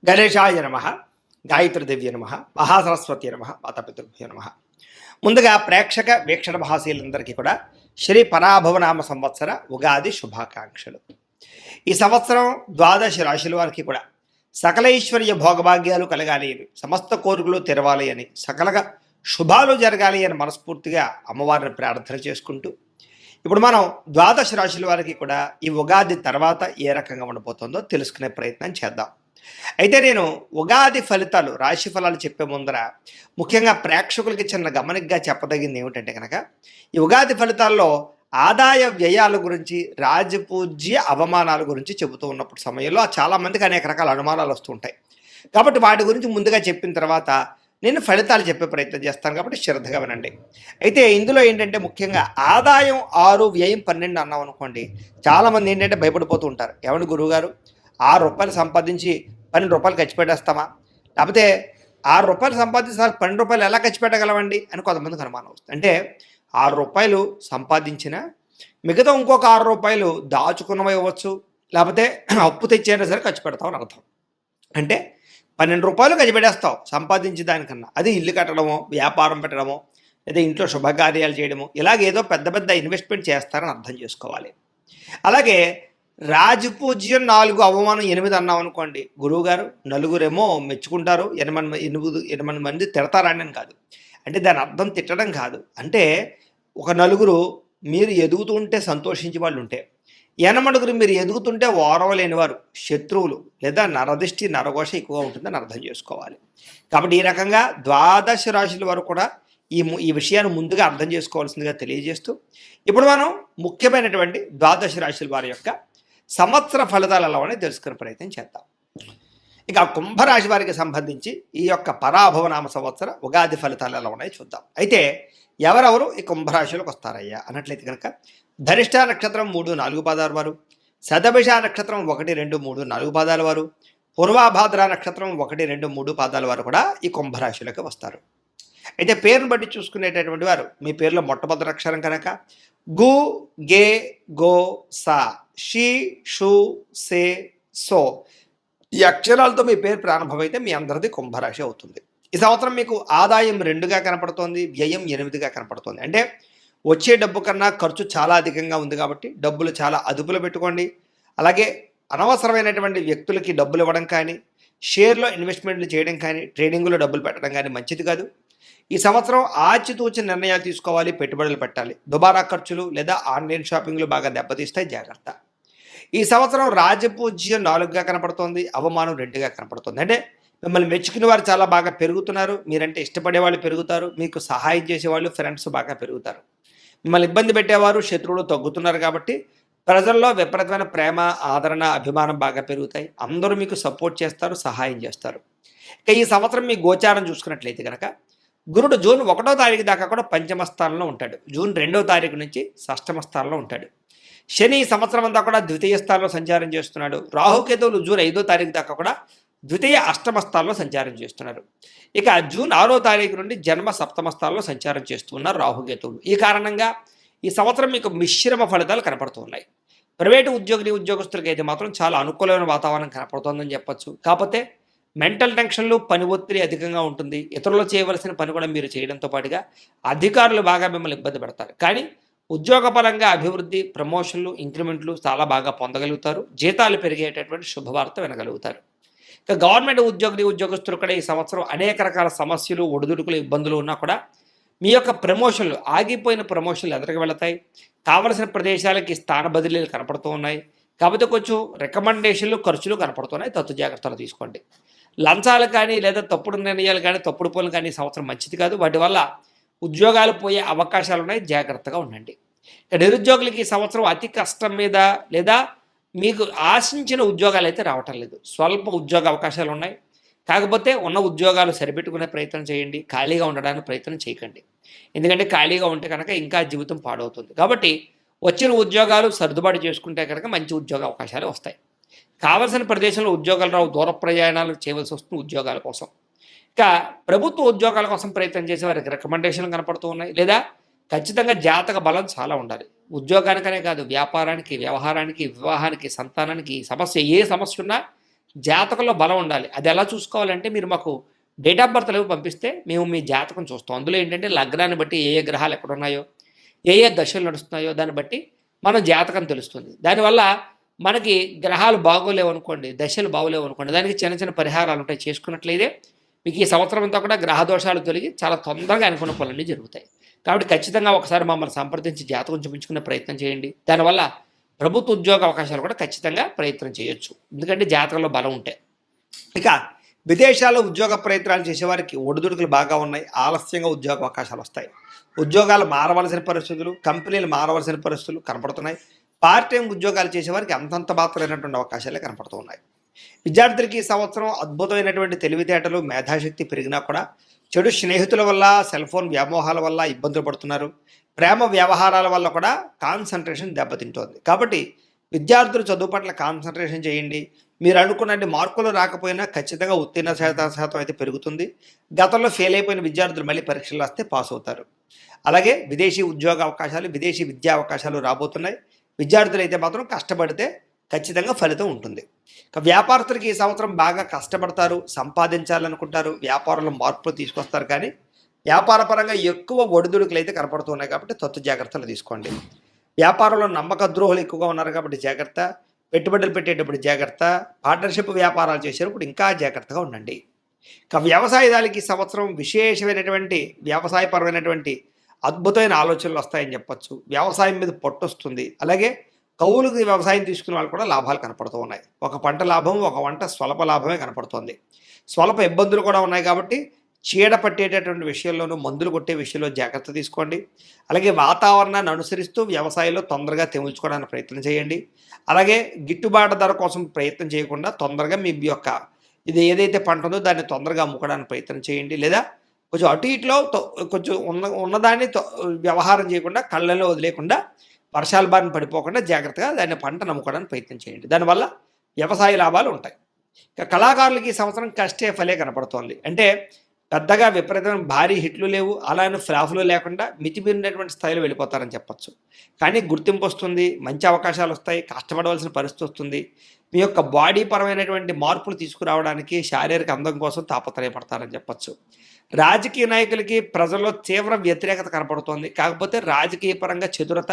గణేశాయ నమ, గాయత్రీదేవ్య నమ, మహాసరస్వతి నమ, మాతాపితృభ్యో నమ. ముందుగా ప్రేక్షక వీక్షణ మహాశీలందరికీ కూడా శ్రీ పరాభవనామ సంవత్సర ఉగాది శుభాకాంక్షలు. ఈ సంవత్సరం ద్వాదశ రాశుల వారికి కూడా సకలైశ్వర్య భోగభాగ్యాలు కలగాలి అని, సమస్త కోరికలు తెరవాలి అని, సకలగా శుభాలు జరగాలి అని మనస్ఫూర్తిగా అమ్మవారిని ప్రార్థన చేసుకుంటూ, ఇప్పుడు మనం ద్వాదశ రాశుల వారికి కూడా ఈ ఉగాది తర్వాత ఏ రకంగా ఉండబోతుందో తెలుసుకునే ప్రయత్నం చేద్దాం. అయితే నేను ఉగాది ఫలితాలు, రాశి ఫలాలు చెప్పే ముందర ముఖ్యంగా ప్రేక్షకులకి చిన్న గమనికగా చెప్పదగింది ఏమిటంటే కనుక, ఈ ఉగాది ఫలితాల్లో ఆదాయ వ్యయాల గురించి, రాజపూజ్య అవమానాల గురించి చెబుతూ ఉన్నప్పుడు సమయంలో చాలామందికి అనేక రకాల అనుమానాలు వస్తూ ఉంటాయి. కాబట్టి వాటి గురించి ముందుగా చెప్పిన తర్వాత నేను ఫలితాలు చెప్పే ప్రయత్నం చేస్తాను, కాబట్టి శ్రద్ధగా వినండి. అయితే ఇందులో ఏంటంటే ముఖ్యంగా ఆదాయం 6, వ్యయం 12 అన్నాం అనుకోండి, చాలామంది ఏంటంటే భయపడిపోతూ ఉంటారు. ఏమండి గురువుగారు, ₹6 సంపాదించి ₹12 ఖర్చు పెట్టేస్తామా? లేకపోతే ₹6 సంపాదిస్తే ₹12 ఎలా ఖర్చు పెట్టగలమండి అని కొంతమందికి అనుమానం వస్తుంది. అంటే ₹6 సంపాదించిన మిగతా ఇంకొక ₹6 దాచుకున్నవి ఇవ్వచ్చు, లేకపోతే అప్పు తెచ్చైనా సరే ఖర్చు పెడతామని అర్థం. అంటే ₹12 ఖర్చు పెట్టేస్తావు సంపాదించే దానికన్నా. అది ఇల్లు కట్టడమో, వ్యాపారం పెట్టడమో, లేదా ఇంట్లో శుభకార్యాలు చేయడమో, ఇలాగేదో పెద్ద పెద్ద ఇన్వెస్ట్మెంట్ చేస్తారని అర్థం చేసుకోవాలి. అలాగే రాజపూజ్యం 4, అవమానం 8 అన్నాం అనుకోండి, గురువుగారు నలుగురేమో మెచ్చుకుంటారు, 8 మంది తిడతారని కాదు. అంటే దాని అర్థం తిట్టడం కాదు. అంటే ఒక నలుగురు మీరు ఎదుగుతుంటే సంతోషించే వాళ్ళు ఉంటే, 8 మీరు ఎదుగుతుంటే ఓరవలేనివారు, శత్రువులు లేదా నరదిష్టి నరఘోష ఎక్కువగా ఉంటుందని అర్థం చేసుకోవాలి. కాబట్టి ఈ రకంగా ద్వాదశ రాశుల వరకు కూడా ఈ విషయాన్ని ముందుగా అర్థం చేసుకోవాల్సిందిగా తెలియజేస్తూ, ఇప్పుడు మనం ముఖ్యమైనటువంటి ద్వాదశ రాశుల వారి యొక్క సంవత్సర ఫలితాలు ఎలా ఉన్నాయో తెలుసుకునే ప్రయత్నం చేద్దాం. ఇక కుంభరాశి వారికి సంబంధించి ఈ యొక్క పరాభవనామ సంవత్సర ఉగాది ఫలితాలు ఎలా ఉన్నాయో చూద్దాం. అయితే ఎవరెవరు ఈ కుంభరాశిలోకి వస్తారయ్యా అన్నట్లయితే కనుక, ధనిష్ట నక్షత్రం 3, 4 పాదాల వారు, శతభిష నక్షత్రం 1, 2, 3, 4 పాదాల వారు, పూర్వాభాద్ర నక్షత్రం 1, 2, 3 పాదాల వారు కూడా ఈ కుంభరాశిలోకి వస్తారు. అయితే పేరును బట్టి చూసుకునేటటువంటి వారు, మీ పేరులో మొట్టమొదటి అక్షరం కనుక గు, గే, గో, సా, షీ, షు, సే, సో ఈ అక్షరాలతో మీ పేరు ప్రారంభమైతే మీ అందరిది కుంభరాశి అవుతుంది. ఈ సంవత్సరం మీకు ఆదాయం 2గా కనపడుతోంది, వ్యయం 8గా కనపడుతోంది. అంటే వచ్చే డబ్బు కన్నా ఖర్చు చాలా అధికంగా ఉంది కాబట్టి డబ్బులు చాలా అదుపులో పెట్టుకోండి. అలాగే అనవసరమైనటువంటి వ్యక్తులకి డబ్బులు ఇవ్వడం కానీ, షేర్లో ఇన్వెస్ట్మెంట్లు చేయడం కానీ, ట్రేడింగ్లో డబ్బులు పెట్టడం కానీ మంచిది కాదు. ఈ సంవత్సరం ఆచితూచి నిర్ణయాలు తీసుకోవాలి, పెట్టుబడులు పెట్టాలి. దుబారా ఖర్చులు లేదా ఆన్లైన్ షాపింగ్లు బాగా దెబ్బతీస్తాయి, జాగ్రత్త. ఈ సంవత్సరం రాజపూజ్యం 4గా కనపడుతోంది, అవమానం 2గా కనపడుతుంది. అంటే మిమ్మల్ని మెచ్చుకునే వారు చాలా బాగా పెరుగుతున్నారు, మీరంటే ఇష్టపడే వాళ్ళు పెరుగుతారు, మీకు సహాయం చేసేవాళ్ళు ఫ్రెండ్స్ బాగా పెరుగుతారు. మిమ్మల్ని ఇబ్బంది పెట్టేవారు, శత్రువులు తగ్గుతున్నారు. కాబట్టి ప్రజల్లో విపరీతమైన ప్రేమ, ఆదరణ, అభిమానం బాగా పెరుగుతాయి. అందరూ మీకు సపోర్ట్ చేస్తారు, సహాయం చేస్తారు. ఇక ఈ సంవత్సరం మీ గోచారం చూసుకున్నట్లయితే కనుక, గురుడు జూన్ 1వ తారీఖు దాకా కూడా పంచమ స్థానంలో ఉంటాడు, జూన్ 2వ తారీఖు నుంచి షష్టమ స్థానంలో ఉంటాడు. శని ఈ సంవత్సరం అంతా కూడా ద్వితీయ స్థానంలో సంచారం చేస్తున్నాడు. రాహుకేతువులు జూన్ 5వ తారీఖు దాకా కూడా ద్వితీయ అష్టమ స్థానంలో సంచారం చేస్తున్నారు. ఇక జూన్ 6వ తారీఖు నుండి జన్మ సప్తమ స్థానంలో సంచారం చేస్తున్నారు రాహుకేతువులు. ఈ కారణంగా ఈ సంవత్సరం మీకు మిశ్రమ ఫలితాలు కనపడుతున్నాయి. ప్రైవేటు ఉద్యోగస్తులకి అయితే మాత్రం చాలా అనుకూలమైన వాతావరణం కనపడుతోందని చెప్పొచ్చు. కాకపోతే మెంటల్ టెన్షన్లు, పని ఒత్తిడి అధికంగా ఉంటుంది. ఇతరులు చేయవలసిన పని కూడా మీరు చేయడంతో పాటుగా అధికారులు బాగా మిమ్మల్ని ఇబ్బంది పెడతారు. కానీ ఉద్యోగపరంగా అభివృద్ధి, ప్రమోషన్లు, ఇంక్రిమెంట్లు చాలా బాగా పొందగలుగుతారు. జీతాలు పెరిగేటటువంటి శుభవార్త వినగలుగుతారు. ఇక గవర్నమెంట్ ఉద్యోగస్తులు కూడా ఈ సంవత్సరం అనేక రకాల సమస్యలు, ఒడిదుడుకులు, ఇబ్బందులు ఉన్నా కూడా మీ యొక్క ప్రమోషన్లు, ఆగిపోయిన ప్రమోషన్లు ఎదురుకు వెళతాయి. కావలసిన ప్రదేశాలకి స్థాన బదిలీలు కనపడుతూ ఉన్నాయి. కాకపోతే కొంచెం రికమెండేషన్లు, ఖర్చులు కనపడుతున్నాయి, తత్తు జాగ్రత్తలు తీసుకోండి. లంచాలు కానీ లేదా తప్పుడు నిర్ణయాలు కానీ, తప్పుడు పనులు కానీ ఈ సంవత్సరం మంచిది కాదు. వాటి వల్ల ఉద్యోగాలు పోయే అవకాశాలు ఉన్నాయి, జాగ్రత్తగా ఉండండి. ఇక నిరుద్యోగులకి ఈ సంవత్సరం అతి కష్టం మీద లేదా మీకు ఆశించిన ఉద్యోగాలు అయితే రావటం లేదు. స్వల్ప ఉద్యోగ అవకాశాలు ఉన్నాయి. కాకపోతే ఉన్న ఉద్యోగాలు సరిపెట్టుకునే ప్రయత్నం చేయండి, ఖాళీగా ఉండడానికి ప్రయత్నం చేయకండి. ఎందుకంటే ఖాళీగా ఉంటే కనుక ఇంకా జీవితం పాడవుతుంది. కాబట్టి వచ్చిన ఉద్యోగాలు సర్దుబాటు చేసుకుంటే కనుక మంచి ఉద్యోగ అవకాశాలు వస్తాయి. కావలసిన ప్రదేశంలో ఉద్యోగాలు రావు, దూర ప్రయాణాలు చేయవలసి వస్తుంది ఉద్యోగాల కోసం. ఇక ప్రభుత్వ ఉద్యోగాల కోసం ప్రయత్నం చేసే వారికి రికమెండేషన్లు కనపడుతూ ఉన్నాయి. లేదా ఖచ్చితంగా జాతక బలం చాలా ఉండాలి. ఉద్యోగానికనే కాదు, వ్యాపారానికి, వ్యవహారానికి, వివాహానికి, సంతానానికి ఏ సమస్య ఉన్నా జాతకంలో బలం ఉండాలి. అది ఎలా చూసుకోవాలంటే మీరు మాకు డేట్ ఆఫ్ బర్త్‌లు అవి పంపిస్తే మేము మీ జాతకం చూస్తాం. అందులో ఏంటంటే లగ్నాన్ని బట్టి ఏ ఏ గ్రహాలు ఎక్కడున్నాయో, ఏ ఏ దశలు నడుస్తున్నాయో దాన్ని బట్టి మన జాతకం తెలుస్తుంది. దానివల్ల మనకి గ్రహాలు బాగోలేవనుకోండి, దశలు బాగోలేవనుకోండి, దానికి చిన్న చిన్న పరిహారాలు ఉంటాయి. చేసుకున్నట్లయితే మీకు ఈ సంవత్సరం అంతా కూడా గ్రహ దోషాలు తొలగి చాలా తొందరగా అనుకున్న పనులన్నీ జరుగుతాయి. కాబట్టి ఖచ్చితంగా ఒకసారి మమ్మల్ని సంప్రదించి జాతకం చూపించుకునే ప్రయత్నం చేయండి. దానివల్ల ప్రభుత్వ ఉద్యోగ అవకాశాలు కూడా ఖచ్చితంగా ప్రయత్నం చేయొచ్చు. ఎందుకంటే జాతకంలో బలం ఉంటే. ఇక విదేశాల్లో ఉద్యోగ ప్రయత్నాలు చేసేవారికి ఒడిదుడుకులు బాగా ఉన్నాయి. ఆలస్యంగా ఉద్యోగ అవకాశాలు వస్తాయి. ఉద్యోగాలు మారవలసిన పరిస్థితులు, కంపెనీలు మారవలసిన పరిస్థితులు కనపడుతున్నాయి. పార్ట్ టైం ఉద్యోగాలు చేసేవారికి అంతంత మాత్రమైనటువంటి అవకాశాలే కనపడుతూ ఉన్నాయి. విద్యార్థులకి ఈ సంవత్సరం అద్భుతమైనటువంటి తెలివితేటలు, మేధాశక్తి పెరిగినా కూడా చెడు స్నేహితుల వల్ల, సెల్ ఫోన్ వ్యామోహాల వల్ల ఇబ్బందులు పడుతున్నారు. ప్రేమ వ్యవహారాల వల్ల కూడా కాన్సన్ట్రేషన్ దెబ్బతింటోంది. కాబట్టి విద్యార్థులు చదువు పట్ల కాన్సన్ట్రేషన్ చేయండి. మీరు అనుకున్నన్ని మార్కులు రాకపోయినా ఖచ్చితంగా ఉత్తీర్ణ శాతం అయితే పెరుగుతుంది. గతంలో ఫెయిల్ అయిపోయిన విద్యార్థులు మళ్ళీ పరీక్షలు రాస్తే పాస్ అవుతారు. అలాగే విదేశీ ఉద్యోగ అవకాశాలు, విదేశీ విద్యా అవకాశాలు రాబోతున్నాయి. విద్యార్థులు అయితే మాత్రం కష్టపడితే ఖచ్చితంగా ఫలితం ఉంటుంది. ఇక వ్యాపారస్తులకి ఈ సంవత్సరం బాగా కష్టపడతారు, సంపాదించాలనుకుంటారు, వ్యాపారంలో మార్పులు తీసుకొస్తారు. కానీ వ్యాపారపరంగా ఎక్కువ ఒడిదుడుకులు అయితే కనపడుతున్నాయి. కాబట్టి తొత్తు జాగ్రత్తలు తీసుకోండి. వ్యాపారంలో నమ్మక ద్రోహులు ఎక్కువగా ఉన్నారు కాబట్టి జాగ్రత్త. పెట్టుబడులు పెట్టేటప్పుడు జాగ్రత్త. పార్ట్నర్షిప్ వ్యాపారాలు చేసేటప్పుడు ఇంకా జాగ్రత్తగా ఉండండి. ఇక వ్యవసాయదారులకి ఈ సంవత్సరం విశేషమైనటువంటి వ్యవసాయపరమైనటువంటి అద్భుతమైన ఆలోచనలు వస్తాయని చెప్పొచ్చు. వ్యవసాయం మీద పట్టొస్తుంది. అలాగే కౌలుకు వ్యవసాయం తీసుకునే వాళ్ళు కూడా లాభాలు కనపడుతూ ఉన్నాయి. ఒక పంట లాభం, ఒక వంట స్వల్ప లాభమే కనపడుతోంది. స్వల్ప ఇబ్బందులు కూడా ఉన్నాయి కాబట్టి చీడ పట్టేటటువంటి విషయంలోనూ, మందులు కొట్టే విషయంలో జాగ్రత్త తీసుకోండి. అలాగే వాతావరణాన్ని అనుసరిస్తూ వ్యవసాయంలో తొందరగా తెముల్చుకోవడానికి ప్రయత్నం చేయండి. అలాగే గిట్టుబాటు ధర కోసం ప్రయత్నం చేయకుండా తొందరగా మీ యొక్క ఇది ఏదైతే పంట ఉందో దాన్ని తొందరగా అమ్ముకోవడానికి ప్రయత్నం చేయండి. లేదా కొంచెం అటు ఇటులో కొంచెం ఉన్నదాన్ని వ్యవహారం చేయకుండా, కళ్ళలో వదిలేకుండా, వర్షాల బారిన పడిపోకుండా జాగ్రత్తగా దాన్ని పంట నమ్ముకోవడానికి ప్రయత్నం చేయండి. దానివల్ల వ్యవసాయ లాభాలు ఉంటాయి. ఇక కళాకారులకి ఈ సంవత్సరం కష్టే ఫలే కనపడుతోంది. అంటే పెద్దగా విపరీతమైన భారీ హిట్లు లేవు, అలానే ఫ్లాఫ్లు లేకుండా మితిమీరినటువంటి స్థాయిలో వెళ్ళిపోతారని చెప్పొచ్చు. కానీ గుర్తింపు వస్తుంది, మంచి అవకాశాలు వస్తాయి, కష్టపడవలసిన పరిస్థితి వస్తుంది. మీ యొక్క బాడీ పరమైనటువంటి మార్పులు తీసుకురావడానికి, శారీరక అందం కోసం తాపత్రయపడతారని చెప్పొచ్చు. రాజకీయ నాయకులకి ప్రజల్లో తీవ్ర వ్యతిరేకత కనపడుతోంది. కాకపోతే రాజకీయ పరంగా చతురత,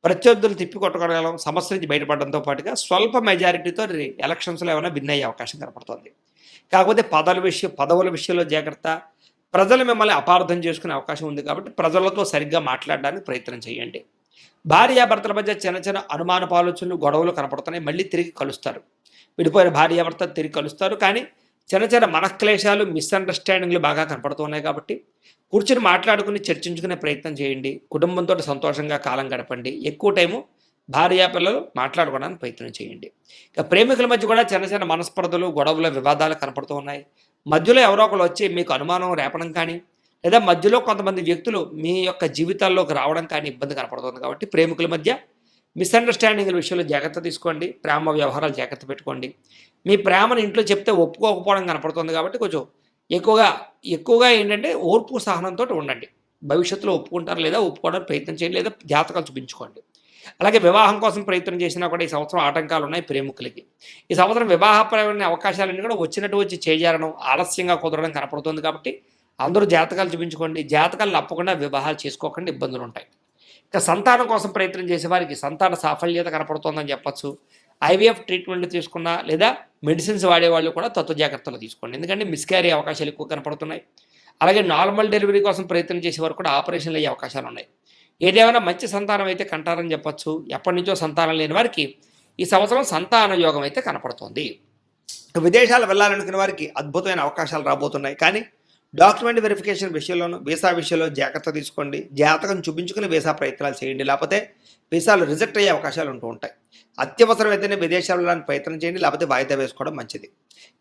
ప్రత్యర్థులు తిప్పికొట్టగలగడం, సమస్య నుంచి బయటపడడంతో పాటుగా స్వల్ప మెజారిటీతో ఎలక్షన్స్లో ఏమైనా విన్ అయ్యే అవకాశం కనపడుతోంది. కాకపోతే పదవుల విషయంలో జాగ్రత్త. ప్రజలు మిమ్మల్ని అపార్థం చేసుకునే అవకాశం ఉంది కాబట్టి ప్రజలతో సరిగ్గా మాట్లాడడానికి ప్రయత్నం చేయండి. భార్యాభర్తల మధ్య చిన్న చిన్న అనుమానపు ఆలోచనలు, గొడవలు కనపడుతున్నాయి. మళ్ళీ తిరిగి కలుస్తారు. విడిపోయిన భార్యాభర్త తిరిగి కలుస్తారు. కానీ చిన్న చిన్న మనక్లేశాలు, మిస్అండర్స్టాండింగ్లు బాగా కనపడుతున్నాయి. కాబట్టి కూర్చుని మాట్లాడుకుని చర్చించుకునే ప్రయత్నం చేయండి. కుటుంబంతో సంతోషంగా కాలం గడపండి. ఎక్కువ టైము భార్యాపిల్లలు మాట్లాడుకోవడానికి ప్రయత్నం చేయండి. ఇక ప్రేమికుల మధ్య కూడా చిన్న చిన్న మనస్పర్ధలు, గొడవలు, వివాదాలు కనపడుతూ ఉన్నాయి. మధ్యలో ఎవరో ఒకరు వచ్చి మీకు అనుమానం రేపడం కానీ, లేదా మధ్యలో కొంతమంది వ్యక్తులు మీ యొక్క జీవితాల్లోకి రావడం కానీ ఇబ్బంది కనపడుతుంది. కాబట్టి ప్రేమికుల మధ్య మిస్అండర్స్టాండింగ్ల విషయంలో జాగ్రత్త తీసుకోండి. ప్రేమ వ్యవహారాలు జాగ్రత్త పెట్టుకోండి. మీ ప్రేమను ఇంట్లో చెప్తే ఒప్పుకోకపోవడం కనపడుతుంది. కాబట్టి కొంచెం ఎక్కువగా ఏంటంటే ఓర్పు సహనంతో ఉండండి. భవిష్యత్తులో ఒప్పుకుంటారు, లేదా ఒప్పుకోవడానికి ప్రయత్నం చేయండి, లేదా జాతకాలు చూపించుకోండి. అలాగే వివాహం కోసం ప్రయత్నం చేసినా కూడా ఈ సంవత్సరం ఆటంకాలు ఉన్నాయి ప్రేమికులకి. ఈ సంవత్సరం వివాహపరమైన అవకాశాలన్నీ కూడా వచ్చినట్టు వచ్చి చేజారడం, ఆలస్యంగా కుదరడం కనపడుతుంది. కాబట్టి అందరూ జాతకాలు చూపించుకోండి. జాతకాలు తప్పకుండా వివాహాలు చేసుకోకుండా ఇబ్బందులు ఉంటాయి. ఇక సంతానం కోసం ప్రయత్నం చేసే వారికి సంతాన సాఫల్యత కనపడుతోందని చెప్పచ్చు. ఐవీఎఫ్ ట్రీట్మెంట్ తీసుకున్నా, లేదా మెడిసిన్స్ వాడేవాళ్ళు కూడా తత్వ జాగ్రత్తలు తీసుకోండి. ఎందుకంటే మిస్క్యారీ అవకాశాలు ఎక్కువ కనపడుతున్నాయి. అలాగే నార్మల్ డెలివరీ కోసం ప్రయత్నం చేసేవారు కూడా ఆపరేషన్లు అయ్యే అవకాశాలు ఉన్నాయి. ఏదేమైనా మంచి సంతానం అయితే కంటారని చెప్పచ్చు. ఎప్పటి నుంచో సంతానం లేని వారికి ఈ సంవత్సరం సంతాన యోగం అయితే కనపడుతోంది. విదేశాలు వెళ్ళాలనుకునే వారికి అద్భుతమైన అవకాశాలు రాబోతున్నాయి. కానీ డాక్యుమెంట్ వెరిఫికేషన్ విషయంలోనూ, వీసా విషయంలో జాగ్రత్త తీసుకోండి. జాతకం చూపించుకుని వీసా ప్రయత్నాలు చేయండి. లేకపోతే వీసాలు రిజెక్ట్ అయ్యే అవకాశాలు ఉంటూ ఉంటాయి. అత్యవసరమైతేనే విదేశాలు వెళ్ళడానికి ప్రయత్నం చేయండి. లేకపోతే వాయిదా వేసుకోవడం మంచిది.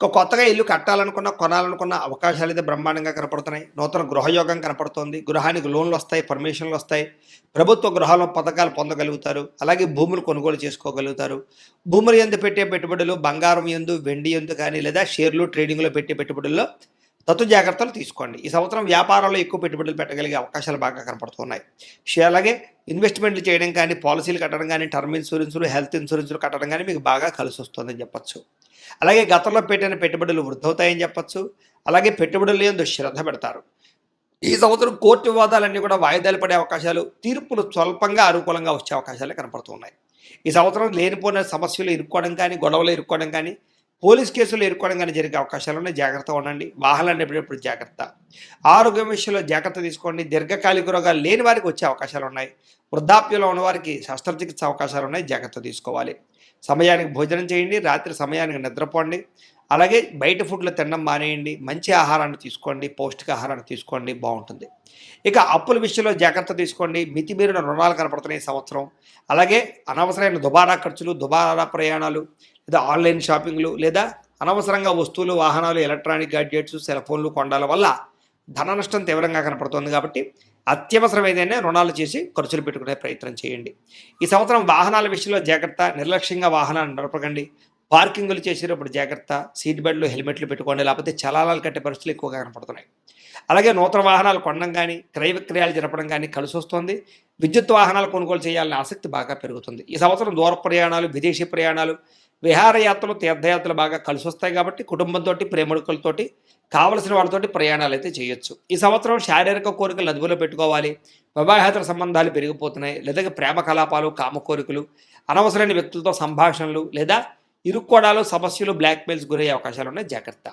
కొత్తగా ఇల్లు కట్టాలనుకున్న, కొనాలనుకున్న అవకాశాలు అయితే బ్రహ్మాండంగా కనపడుతున్నాయి. నూతన గృహయోగం కనపడుతోంది. గృహానికి లోన్లు వస్తాయి, పర్మిషన్లు వస్తాయి. ప్రభుత్వ గృహాల పథకాలు పొందగలుగుతారు. అలాగే భూములు కొనుగోలు చేసుకోగలుగుతారు. భూములు యందు పెట్టే పెట్టుబడులు, బంగారం యందు, వెండి యందు కానీ, లేదా షేర్లు, ట్రేడింగ్లో పెట్టే పెట్టుబడుల్లో తత్వ జాగ్రత్తలు తీసుకోండి. ఈ సంవత్సరం వ్యాపారంలో ఎక్కువ పెట్టుబడులు పెట్టగలిగే అవకాశాలు బాగా కనపడుతున్నాయి. అలాగే ఇన్వెస్ట్మెంట్లు చేయడం కానీ, పాలసీలు కట్టడం కానీ, టర్మ్ ఇన్సూరెన్సులు, హెల్త్ ఇన్సూరెన్సులు కట్టడం కానీ మీకు బాగా కలిసి వస్తుందని చెప్పచ్చు. అలాగే గతంలో పెట్టిన పెట్టుబడులు వృద్ధవుతాయని చెప్పొచ్చు. అలాగే పెట్టుబడులు యందు శ్రద్ధ పెడతారు. ఈ సంవత్సరం కోర్టు వివాదాలన్నీ కూడా వాయిదాలు పడే అవకాశాలు, తీర్పులు స్వల్పంగా అనుకూలంగా వచ్చే అవకాశాలే కనపడుతున్నాయి. ఈ సంవత్సరం లేనిపోయిన సమస్యలు ఇరుక్కోవడం కానీ, గొడవలు ఇరుక్కోవడం కానీ, పోలీస్ కేసులు ఇరుక్కోవడం కానీ జరిగే అవకాశాలు ఉన్నాయి. జాగ్రత్తగా ఉండండి. వాహనాలు నడిపేటప్పుడు జాగ్రత్త. ఆరోగ్యం విషయంలో జాగ్రత్త తీసుకోండి. దీర్ఘకాలిక రోగాలు లేని వారికి వచ్చే అవకాశాలు ఉన్నాయి. వృద్ధాప్యంలో ఉన్నవారికి శస్త్రచికిత్స అవకాశాలు ఉన్నాయి. జాగ్రత్త తీసుకోవాలి. సమయానికి భోజనం చేయండి. రాత్రి సమయానికి నిద్రపోండి. అలాగే బయట ఫుడ్లు తినడం మానేయండి. మంచి ఆహారాన్ని తీసుకోండి. పౌష్టికాహారాన్ని తీసుకోండి. బాగుంటుంది. ఇక అప్పుల విషయంలో జాగ్రత్త తీసుకోండి. మితిమీరిన రుణాలు కనపడుతున్నాయి ఈ సంవత్సరం. అలాగే అనవసరమైన దుబారా ఖర్చులు, దుబారా ప్రయాణాలు, లేదా ఆన్లైన్ షాపింగ్లు, లేదా అనవసరంగా వస్తువులు, వాహనాలు, ఎలక్ట్రానిక్ గాడ్జెట్స్, సెల్ ఫోన్లు కొనడాల వల్ల ధన నష్టం తీవ్రంగా కనపడుతుంది. కాబట్టి అత్యవసరం ఏదైనా రుణాలు చేసి ఖర్చులు పెట్టుకునే ప్రయత్నం చేయండి. ఈ సంవత్సరం వాహనాల విషయంలో జాగ్రత్త. నిర్లక్ష్యంగా వాహనాన్ని నడపకండి. పార్కింగులు చేసేటప్పుడు జాగ్రత్త. సీట్ బెల్ట్లు, హెల్మెట్లు పెట్టుకోండి. లేకపోతే చలానాలు కట్టే పరిస్థితులు ఎక్కువగా కనపడుతున్నాయి. అలాగే నూతన వాహనాలు కొనడం కానీ, క్రయ విక్రయాలు జరపడం కానీ కలిసి వస్తుంది. విద్యుత్ వాహనాలు కొనుగోలు చేయాలనే ఆసక్తి బాగా పెరుగుతుంది. ఈ సంవత్సరం దూర ప్రయాణాలు, విదేశీ ప్రయాణాలు, విహారయాత్రలు, తీర్థయాత్రలు బాగా కలిసి వస్తాయి. కాబట్టి కుటుంబంతో, ప్రేమికులతోటి, కావలసిన వాళ్ళతోటి ప్రయాణాలు అయితే చేయొచ్చు. ఈ సంవత్సరం శారీరక కోరికలు అదుపులో పెట్టుకోవాలి. వివాహేతర సంబంధాలు పెరిగిపోతున్నాయి. లేదా ప్రేమ కలాపాలు, కామ కోరికలు, అనవసరమైన వ్యక్తులతో సంభాషణలు, లేదా ఇరుక్కోడాలు, సమస్యలు, బ్లాక్మెయిల్స్ గురయ్యే అవకాశాలు ఉన్నాయి. జాగ్రత్త.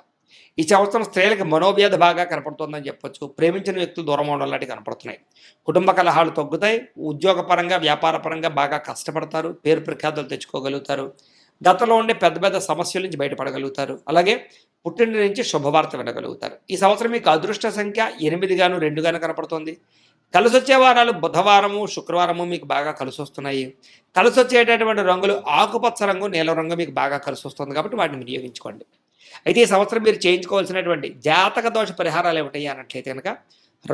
ఈ సంవత్సరం స్త్రీలకు మనోవ్యాధి బాగా కనపడుతుందని చెప్పొచ్చు. ప్రేమించిన వ్యక్తులు దూరం అవడం లాంటివి కనపడుతున్నాయి. కుటుంబ కలహాలు తగ్గుతాయి. ఉద్యోగపరంగా, వ్యాపారపరంగా బాగా కష్టపడతారు. పేరు ప్రఖ్యాతులు తెచ్చుకోగలుగుతారు. గతంలో ఉండే పెద్ద పెద్ద సమస్యల నుంచి బయటపడగలుగుతారు. అలాగే పుట్టింటి నుంచి శుభవార్త వినగలుగుతారు. ఈ సంవత్సరం మీకు అదృష్ట సంఖ్య 8 గాను 2 గాను కనపడుతుంది. కలిసి వచ్చే వారాలు బుధవారము, శుక్రవారము మీకు బాగా కలిసి వస్తున్నాయి. కలిసి వచ్చేటటువంటి రంగులు ఆకుపచ్చ రంగు, నీలం రంగు మీకు బాగా కలిసి వస్తుంది. కాబట్టి వాటిని వినియోగించుకోండి. అయితే ఈ సంవత్సరం మీరు చేయించుకోవాల్సినటువంటి జాతక దోష పరిహారాలు ఏమిటాయి అన్నట్లయితే కనుక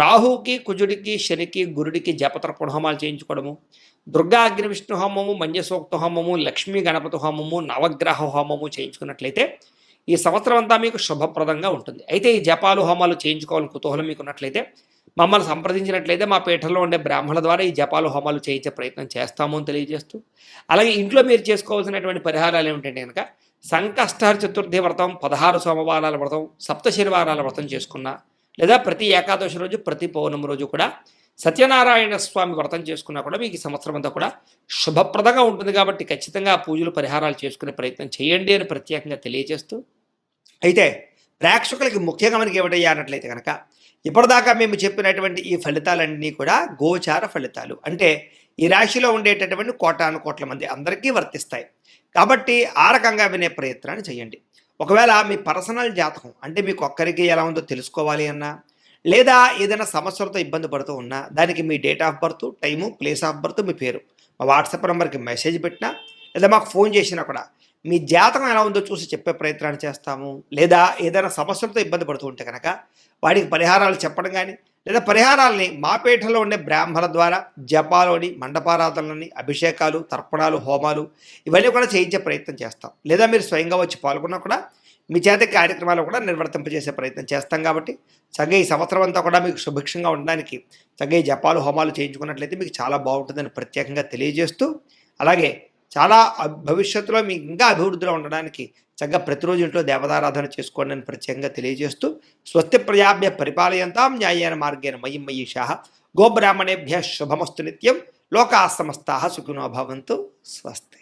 రాహుకి, కుజుడికి, శనికి, గురుడికి జపతర్పణ హోమాలు చేయించుకోవడము, దుర్గా అగ్ని విష్ణు హోమము, మంజసూక్త హోమము, లక్ష్మీ గణపతి హోమము, నవగ్రహ హోమము చేయించుకున్నట్లయితే ఈ సంవత్సరం అంతా మీకు శుభప్రదంగా ఉంటుంది. అయితే ఈ జపాలు, హోమాలు చేయించుకోవాలని కుతూహలం మీకు ఉన్నట్లయితే మమ్మల్ని సంప్రదించినట్లయితే మా పీఠంలో ఉండే బ్రాహ్మణుల ద్వారా ఈ జపాలు, హోమాలు చేయించే ప్రయత్నం చేస్తాము అని తెలియజేస్తూ, అలాగే ఇంట్లో మీరు చేసుకోవాల్సినటువంటి పరిహారాలు ఏమిటంటే కనుక సంకష్టహర చతుర్థి వ్రతం, 16 సోమవారాల వ్రతం, సప్త శనివారాల వ్రతం చేసుకున్నా, లేదా ప్రతి ఏకాదశి రోజు, ప్రతి పౌర్ణమి రోజు కూడా సత్యనారాయణ స్వామి వ్రతం చేసుకున్నా కూడా మీకు ఈ సంవత్సరం అంతా కూడా శుభప్రదంగా ఉంటుంది. కాబట్టి ఖచ్చితంగా పూజలు, పరిహారాలు చేసుకునే ప్రయత్నం చేయండి అని ప్రత్యేకంగా తెలియజేస్తూ, అయితే ప్రేక్షకులకి ముఖ్యంగా మనకి ఏమిటయ్యా అన్నట్లయితే కనుక ఇప్పటిదాకా మేము చెప్పినటువంటి ఈ ఫలితాలన్నీ కూడా గోచార ఫలితాలు. అంటే ఈ రాశిలో ఉండేటటువంటి కోటాను కోట్ల మంది అందరికీ వర్తిస్తాయి. కాబట్టి ఆ రకంగా వినే ప్రయత్నాన్ని చేయండి. ఒకవేళ మీ పర్సనల్ జాతకం అంటే మీకు ఒక్కరికి ఎలా ఉందో తెలుసుకోవాలి అన్నా, లేదా ఏదైనా సమస్యలతో ఇబ్బంది పడుతూ ఉన్నా, దానికి మీ date of birth, time, place of birth, మీ పేరు మా వాట్సాప్ నెంబర్కి మెసేజ్ పెట్టినా, లేదా మాకు ఫోన్ చేసినా కూడా మీ జాతకం ఎలా ఉందో చూసి చెప్పే ప్రయత్నాన్ని చేస్తాము. లేదా ఏదైనా సమస్యలతో ఇబ్బంది పడుతూ ఉంటే కనుక వాడికి పరిహారాలు చెప్పడం కానీ, లేదా పరిహారాలని మా పీఠంలో ఉండే బ్రాహ్మణుల ద్వారా జపాలోని, మండపారాధనలని, అభిషేకాలు, తర్పణాలు, హోమాలు ఇవన్నీ కూడా చేయించే ప్రయత్నం చేస్తాం. లేదా మీరు స్వయంగా వచ్చి పాల్గొన్నా కూడా మీ చేత కార్యక్రమాలు కూడా నిర్వర్తింపజేసే ప్రయత్నం చేస్తాం. కాబట్టి చక్కగా ఈ సంవత్సరం అంతా కూడా మీకు సుభిక్షంగా ఉండడానికి చక్కగా ఈ జపాలు, హోమాలు చేయించుకున్నట్లయితే మీకు చాలా బాగుంటుందని ప్రత్యేకంగా తెలియజేస్తూ, అలాగే చాలా భవిష్యత్తులో మీకు ఇంకా అభివృద్ధిలో ఉండడానికి చక్కగా ప్రతిరోజు ఇంట్లో దేవతారాధన చేసుకోండి అని ప్రత్యేకంగా తెలియజేస్తూ, స్వస్తి ప్రజాభ్య పరిపాలయంతాం న్యాయేన మార్గేణ మయి మయీషాః గోబ్రాహ్మణేభ్యః శుభమస్తు నిత్యం లోకాః సమస్తాః సుఖినో భవంతు. స్వస్తి.